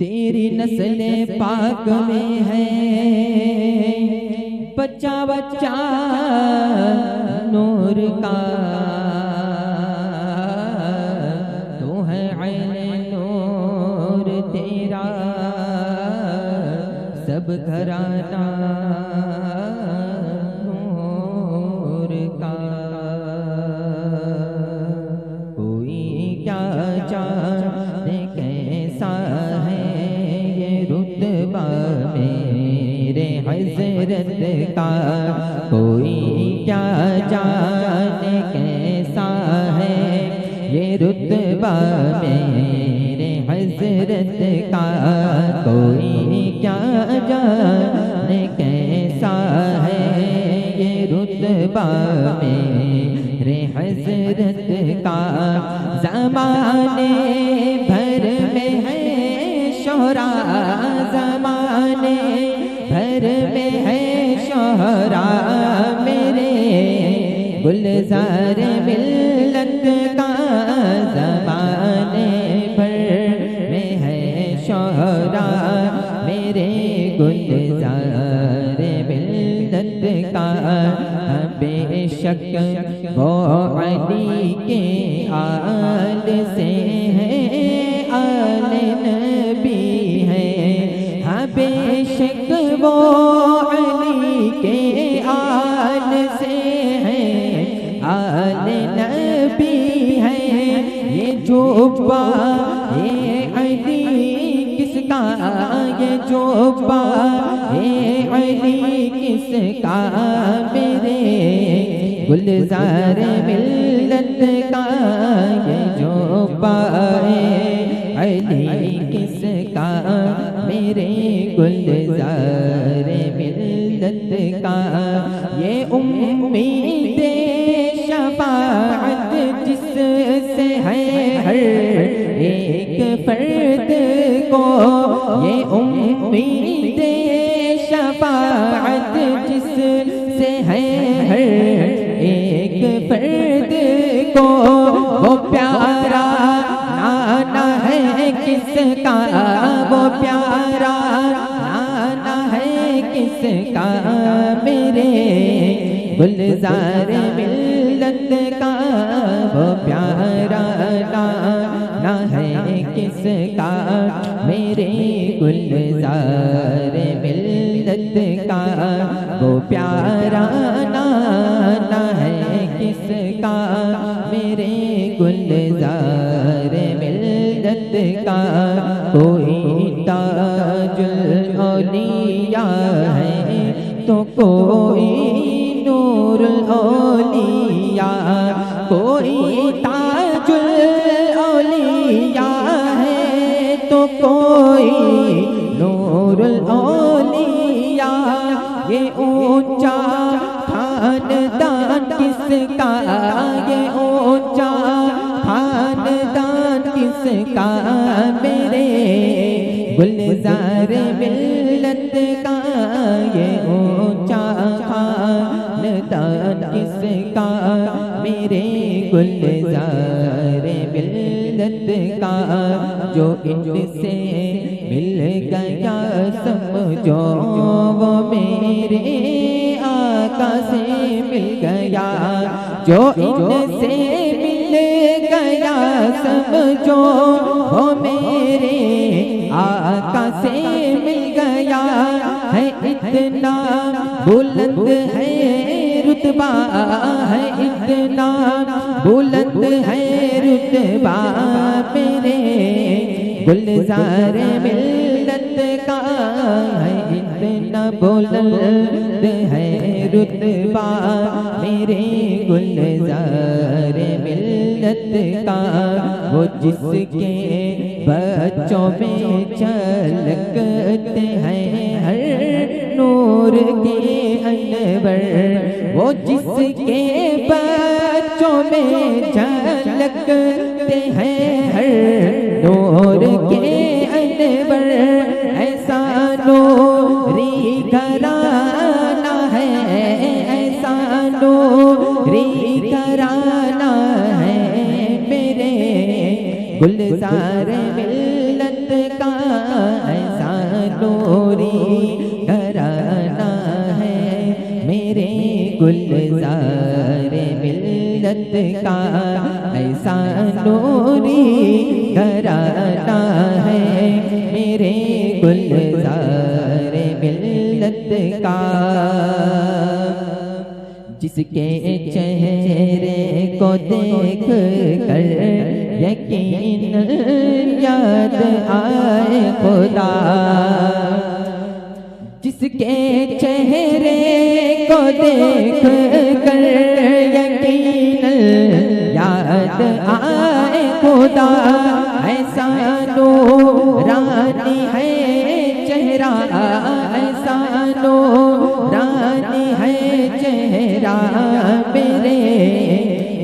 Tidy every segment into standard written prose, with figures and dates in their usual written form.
तेरी नस्ल पाक में है बच्चा बच्चा नूर का, तू है ऐन नूर तेरा सब घराना नूर का। कोई क्या जाने कैसा है ये रुतबा मेरे हज़रत का, कोई क्या जाने कैसा है ये रुतबा मेरे हज़रत का, कोई क्या जाने कैसा है ये रुतबा मेरे हज़रत का। ज़माने भर में है शोहरा, ज़माने भर में है शोहरा मेरे गुलज़ार मिल्लत का, ज़माने भर में है शोहरा मेरे गुलज़ार मिल्लत का। बेशक वो अली के आल से है, आल नबी है, हाँ बेशक वो अली के आल से है, आल नबी है। ये जुब्बा ये अली किसका, ये जुब्बा ये अली किसका मेरे गुलज़ार मिल्लत का, ये जुब्बा अली किसका मेरे गुलज़ार मिल्लत का। ये उम्मीद शफाअत जिससे है हर एक फर्द को, ये उम्मीद शफाअत जिससे है हर एक फर्द को, वो प्यारा नाना है किसका, वो प्यारा नाना है किसका मेरे गुलज़ार मिल्लत का, वो प्यारा नाना है किसका मेरे गुलज़ार मिल्लत का, वो प्यारा नाना है किसका मेरे गुलज़ार मिल्लत का। कोई ताजुल औलिया है तो कोई नूरुल औलिया, कोई ताजुल औलिया है तो कोई नूरुल औलिया। ये ऊंचा खानदान किसका, ये ऊंचा खानदान किसका मेरे गुलज़ार मिल्लत का, ये ऊंचा खानदान किसका मेरे गुलज़ार मिल्लत का। जो इनसे मिल गया समझो वो मेरे आका से मिल गया, जो इनसे मिल गया समझो वो मेरे आका से मिल गया। है इतना बुलंद है रुतबा, है इतना बुलंद है रुतबा मेरे गुलज़ार मिल्लत का, है इतना बुलंद है रुतबा मेरे गुलज़ार मिल्लत का। वो जिसके बच्चों में झलकते हैं हर नूर के अनवर, वो जिसके बच्चों में झलकते हैं हर नूर के अनवर, ऐसा नूरी घराना है, ऐसा नूरी घराना है मेरे गुलज़ार मिल्लत का। मिल्लत का ऐसा नूरी घराना है मेरे गुलजार मिल्लत का। जिसके चेहरे को देख कर यकीन याद आए खुदा, जिसके चेहरे को देख कर यकीन याद आए खुदा, ऐसा नूरानी है चेहरा, ऐसा नूरानी है चेहरा मेरे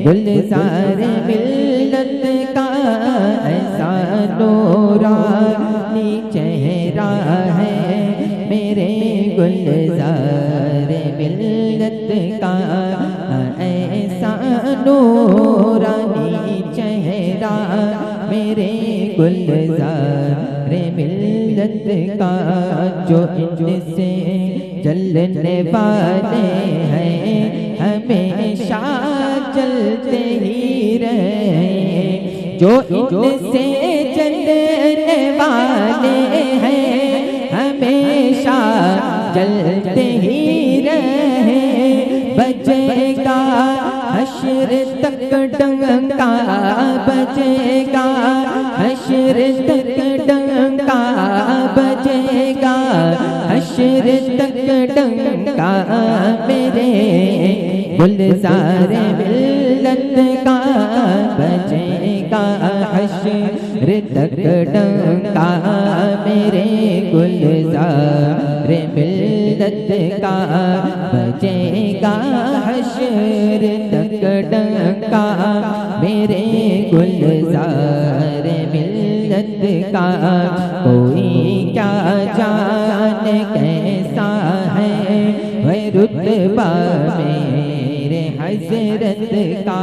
गुलजार मिल्लत का, ऐसा नूरानी चेहरा है मेरे गुलजार मिल्लत का, ऐसा नूरानी चेहरा मेरे गुलजार मिल्लत का। जो इनसे जलने वाले हैं हमेशा जलते ही रहे, जो इनसे जलने वाले हैं हमेशा जलते ही रहे। बजेगा हश्र तक डंका, बजेगा हश्र तक डंका, बजेगा हश्र तक डंका मेरे गुलजार मिल्लत का, बजेगा हश्र तक डंका मेरे गुलजार मिल्लत का, बजेगा हश्र तक डंका मेरे गुलजार मिल्लत का। कोई क्या जाने कैसा है वह रुतबा मेरे हज़रत का,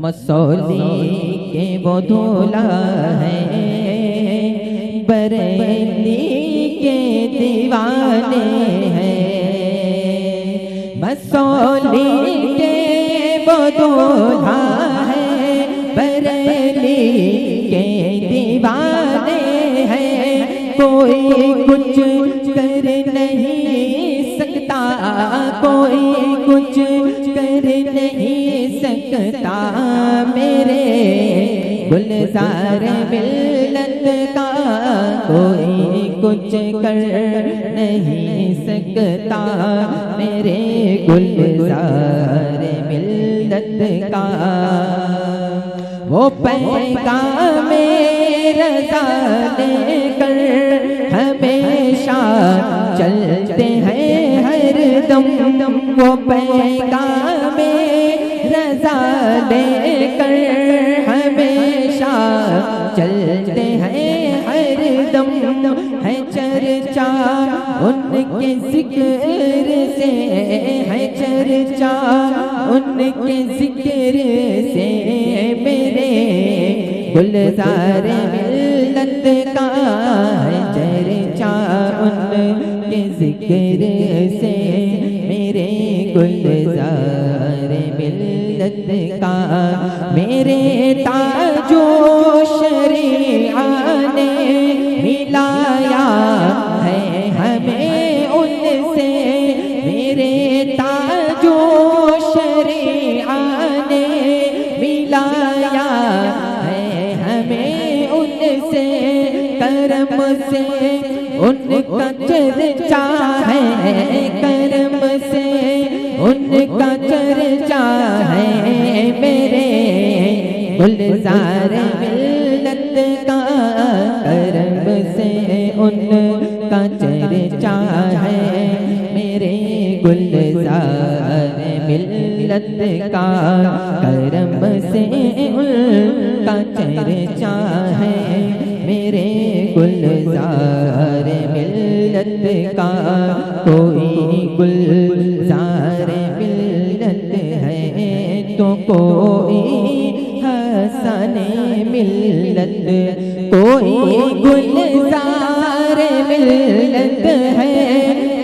मसौली के वो दूल्हा है बरेली के दीवाने हैं, मसौली के वो दूल्हा है बरेली के दीवाने हैं। कोई कुछ कर नहीं सकता, कोई कुछ कर नहीं सकता मेरे गुलजार मिल्लत का, कोई कुछ कर नहीं सकता मेरे गुलजार मिल्लत का। वो पैगाम रज़ा लेकर हमेशा चलते हैं हरदम, वो पैगाम रज़ा लेकर हमेशा चलते हैं हरदम। है चर्चा उनके ज़िक्र से, है चर्चा उनके ज़िक्र से मेरे गुलजार मिल्लत का, है चर्चा उनके ज़िक्र से मेरे गुलजार मिल्लत का। मेरे ताजो शरीआ ने मिलाया है हमें उनसे, मेरे ताजो शरीआ ने मिलाया है हमें उनसे। करम से उनका चर्चा है, करम से उनका चर्चा है मेरे गुलजार मिल्लत का, करम से उनका चर्चा है मेरे गुलजार मिल्लत का, करम से उनका चर्चा है मेरे गुलजार मिल्लत का। कोई गुलजार मिल्लत है तो कोई हसन मिल्लत, कोई गुलजार मिल्लत है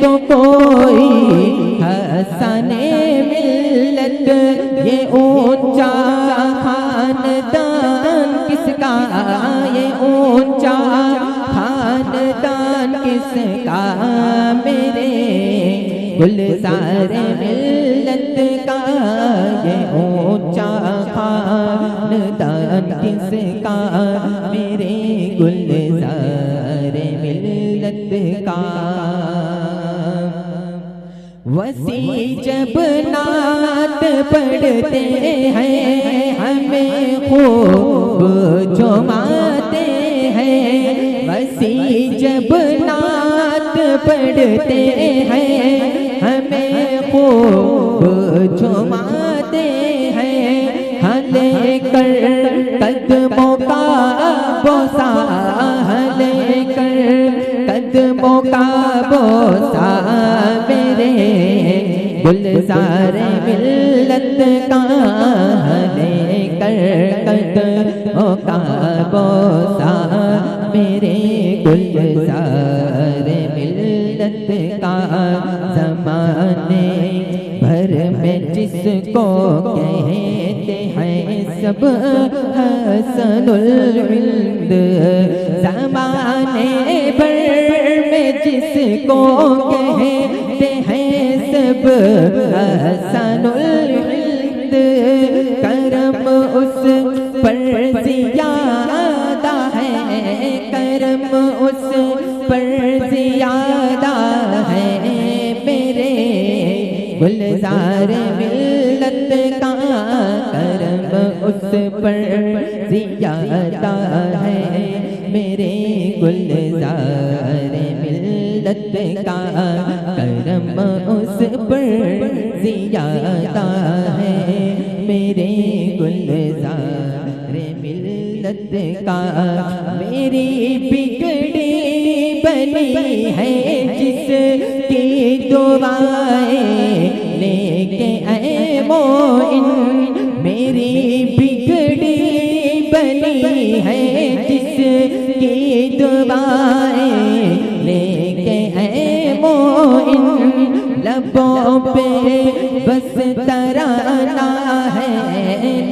तो कोई हसन मिल्लत ऊंचा खानदान किसका, ये ऊंचा खानदान किसका, मेरे गुलज़ारे मिल्लत का ये ऊंचा खानदान किसका, मेरे गुलज़ारे मिल्लत का। वसी जब नात पढ़ते हैं हमें खूब झुमाते हैं, वसी जब नात पढ़ते हैं हमें खूब झुमाते हैं, लेकर कदमों का बोसा, लेकर कदमों का बोसा, मेरे गुलज़ारे मिल्लत का, लेकर कदमों का बोसा, मेरे गुलज़ारे मिल्लत का। ज़माने भर में जिसको कहते हैं सब हसनुल हिंद, ज़माने भर में जिसको कहते हैं सब हसनुल हिंद, करम उस पर ज़ियादा है, करम उस पर ज़ियादा है, मेरे गुलज़ारे मिल्लत का, करम उस पर ज़ियादा है, मेरे गुलज़ारे मिल्लत का, करम उस पर ज़ियादा है, मेरे गुलज़ारे मिल्लत का। मेरी बिगड़ी बनी है जिसकी दुआएं लेके आए मोइन, मेरी बिगड़ी बनी है जिसकी दुआएं लेके आए मोइन, लबों पे बस तराना है,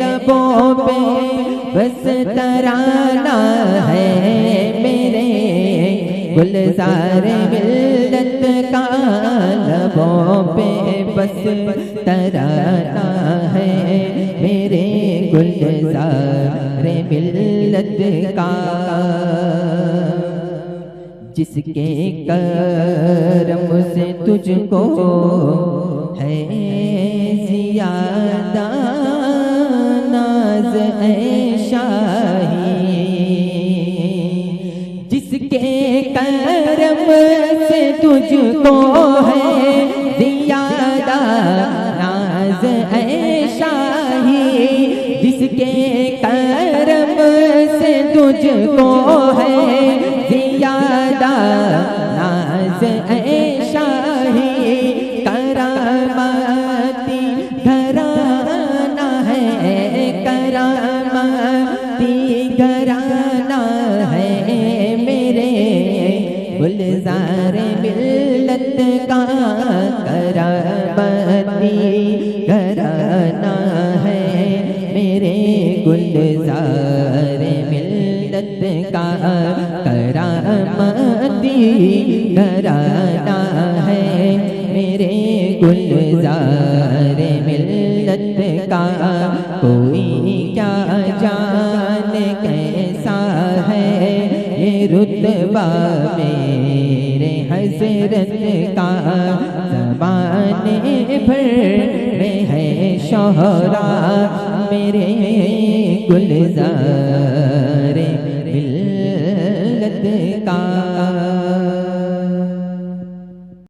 लबों पे बस तराना है, मेरे गुलज़ारे मिल्लत का, लबों पे बस तराना है, मेरे गुलज़ारे मिल्लत का। जिसके करम से तुझको है ज़ियादा नाज़ ऐ शाही, जिसके करम से तुझको है ज़ियादा नाज़ ऐ शाही, जिसके करम से तुझको है ज़ियादा नाज़ ऐ शाही, करामाती घराना है, करामाती घराना है, मेरे गुलज़ारे मिल्लत का, करामाती घराना है, मेरे गुलज़ारे मिल्लत का, करामाती घराना है, मेरे गुलज़ारे मिल्लत का। कोई क्या जाने कैसा है ये रुतबा मेरे हज़रत का, ज़माने भर में है शोहरा, मेरे गुलज़ारे मिल्लत का।